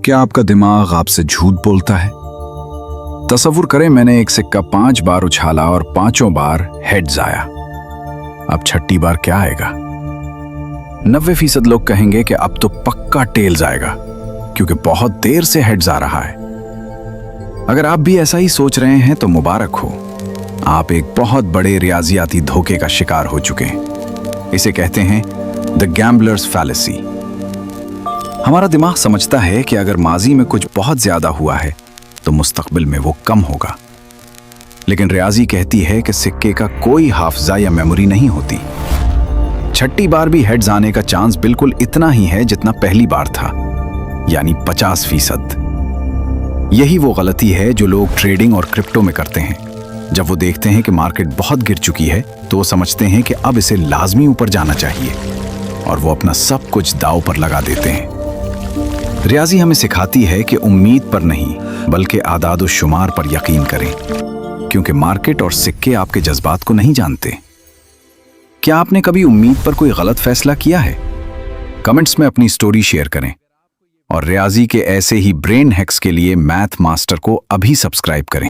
क्या आपका दिमाग आपसे झूठ बोलता है? तसव्वुर करें मैंने एक सिक्का 5 बार उछाला और 5 बार हेड्स आया। अब छठी बार क्या आएगा? 90% लोग कहेंगे कि अब तो पक्का टेल्स आएगा क्योंकि बहुत देर से हेड्स आ रहा है। अगर आप भी ऐसा ही सोच रहे हैं तो मुबारक हो, आप एक बहुत बड़े रियाजियाती धोखे का शिकार हो चुके हैं। इसे कहते हैं द गैम्बलर्स फैलेसी। हमारा दिमाग समझता है कि अगर माजी में कुछ बहुत ज्यादा हुआ है तो मुस्तकबिल में वो कम होगा, लेकिन रियाजी कहती है कि सिक्के का कोई हाफजा या मेमोरी नहीं होती। छठी बार भी हेड्स आने का चांस बिल्कुल इतना ही है जितना पहली बार था, यानी 50%। यही वो गलती है जो लोग ट्रेडिंग और क्रिप्टो में करते हैं। जब वो देखते हैं कि मार्केट बहुत गिर चुकी है तो वो समझते हैं कि अब इसे लाजमी ऊपर जाना चाहिए और वो अपना सब कुछ दांव पर लगा देते हैं। रियाजी हमें सिखाती है कि उम्मीद पर नहीं बल्कि आदाद व शुमार पर यकीन करें, क्योंकि मार्केट और सिक्के आपके जज्बात को नहीं जानते। क्या आपने कभी उम्मीद पर कोई गलत फैसला किया है? कमेंट्स में अपनी स्टोरी शेयर करें और रियाजी के ऐसे ही ब्रेन हैक्स के लिए मैथ मास्टर को अभी सब्सक्राइब करें।